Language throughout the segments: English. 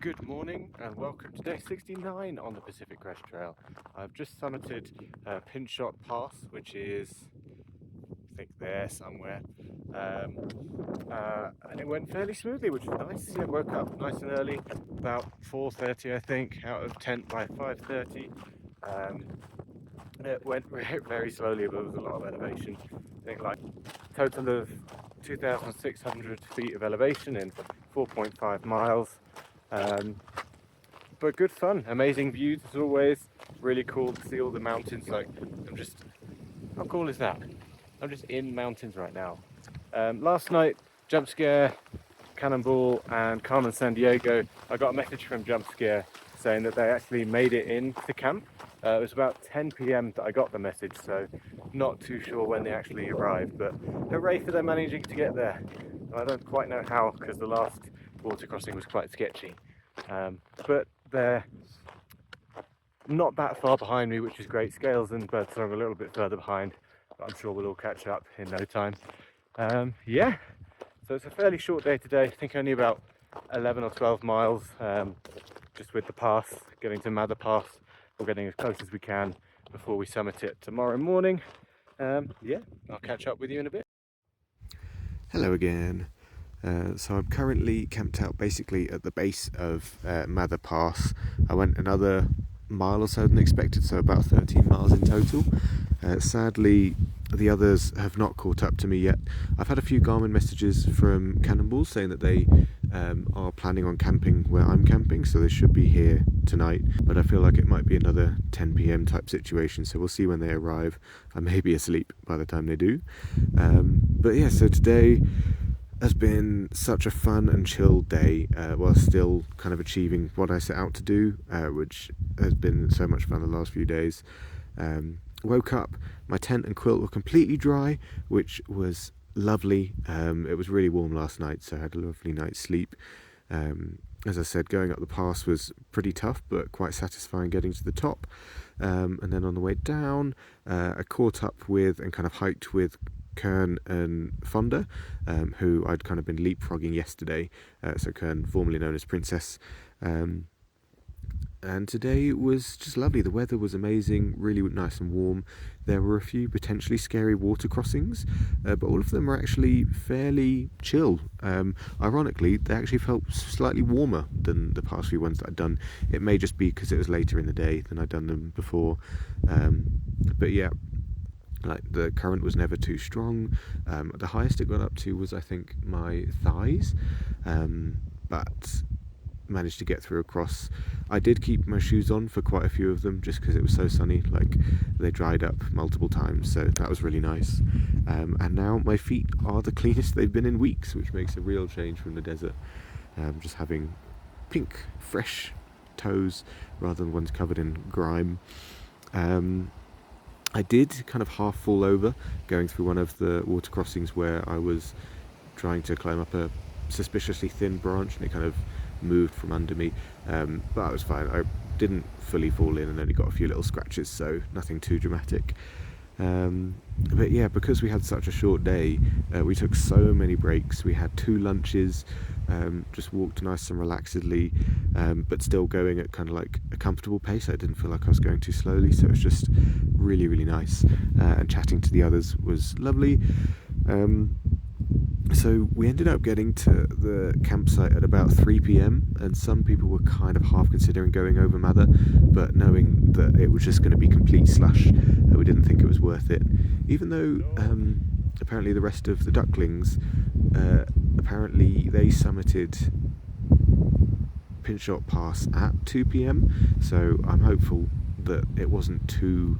Good morning and welcome to day 69 on the Pacific Crest Trail. I've just summited Pinshot Pass, which is, I think, there somewhere, and it went fairly smoothly, which was nice. I woke up nice and early, about 4:30 I think, out of tent by 5:30. It went very slowly, but there was a lot of elevation. I think like total of 2,600 feet of elevation in 4.5 miles. But good fun, amazing views as always. Really cool to see all the mountains. Like, how cool is that? I'm just in mountains right now. Last night, Jump Scare, Cannonball and Carmen Sandiego, I got a message from Jump Scare saying that they actually made it into camp. It was about 10 p.m. that I got the message, so not too sure when they actually arrived, but hooray for them managing to get there. And I don't quite know how, because the last water crossing was quite sketchy. But they're not that far behind me, which is great. Scales and Birdsong a little bit further behind, but I'm sure we'll all catch up in no time. Yeah, so it's a fairly short day today. I think only about 11 or 12 miles, just with the pass, getting to Mather Pass. We're getting as close as we can before we summit it tomorrow morning. Yeah, I'll catch up with you in a bit. Hello again. So I'm currently camped out basically at the base of Mather Pass. I went another mile or so than expected, so about 13 miles in total. Sadly, the others have not caught up to me yet. I've had a few Garmin messages from Cannonball saying that they are planning on camping where I'm camping, so they should be here tonight, but I feel like it might be another 10 p.m. type situation, so we'll see when they arrive. I may be asleep by the time they do. But yeah, so today has been such a fun and chill day, while still kind of achieving what I set out to do, which has been so much fun the last few days. Woke up, my tent and quilt were completely dry, which was lovely. It was really warm last night, so I had a lovely night's sleep. As I said, going up the pass was pretty tough, but quite satisfying getting to the top. And then on the way down, I caught up with and kind of hiked with Kern and Fonda, who I'd kind of been leapfrogging yesterday. So Kern, formerly known as Princess. And today was just lovely. The weather was amazing, really nice and warm. There were a few potentially scary water crossings, but all of them were actually fairly chill. Ironically, they actually felt slightly warmer than the past few ones that I'd done. It may just be because it was later in the day than I'd done them before. But yeah, like the current was never too strong. The highest it got up to was, I think, my thighs, but managed to get through across. I did keep my shoes on for quite a few of them just because it was so sunny. Like, they dried up multiple times, so that was really nice. And now my feet are the cleanest they've been in weeks, which makes a real change from the desert. Just having pink, fresh toes rather than ones covered in grime. I did kind of half fall over going through one of the water crossings where I was trying to climb up a suspiciously thin branch, and it kind of moved from under me, but I was fine. I didn't fully fall in and only got a few little scratches, so nothing too dramatic. But yeah, because we had such a short day, we took so many breaks. We had 2 lunches, just walked nice and relaxedly, but still going at kind of like a comfortable pace. I didn't feel like I was going too slowly, so it was just really, really nice. And chatting to the others was lovely. So we ended up getting to the campsite at about 3 p.m. and some people were kind of half considering going over Mather, but knowing that it was just going to be complete slush, we didn't think it was worth it. Even though apparently the rest of the ducklings, apparently they summited Pinshot Pass at 2 p.m, so I'm hopeful that it wasn't too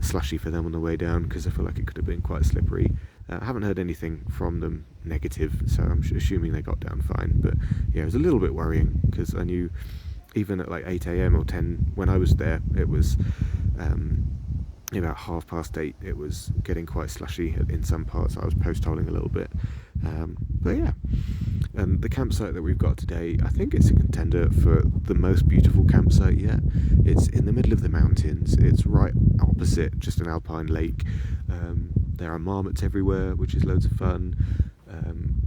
slushy for them on the way down, because I feel like it could have been quite slippery. I haven't heard anything from them negative, so I'm assuming they got down fine. But yeah, it was a little bit worrying because I knew even at like 8 a.m. or 10 when I was there, it was about 8:30. It was getting quite slushy in some parts. I was post-holing a little bit. But yeah, and the campsite that we've got today, I think it's a contender for the most beautiful campsite yet. It's in the middle of the mountains. It's right opposite just an alpine lake. There are marmots everywhere, which is loads of fun.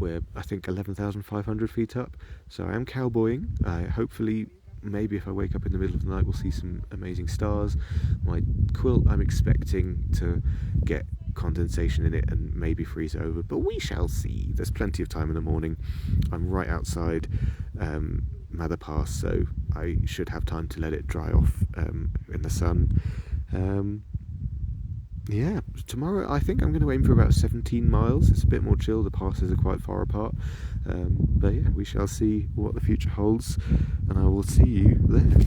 we're, I think, 11,500 feet up, so I am cowboying. Hopefully, maybe if I wake up in the middle of the night, we'll see some amazing stars. My quilt, I'm expecting to get condensation in it and maybe freeze over, but we shall see. There's plenty of time in the morning. I'm right outside Mather Pass, so I should have time to let it dry off in the sun. Yeah, tomorrow I think I'm going to aim for about 17 miles. It's a bit more chill, the passes are quite far apart, but yeah, we shall see what the future holds, and I will see you there.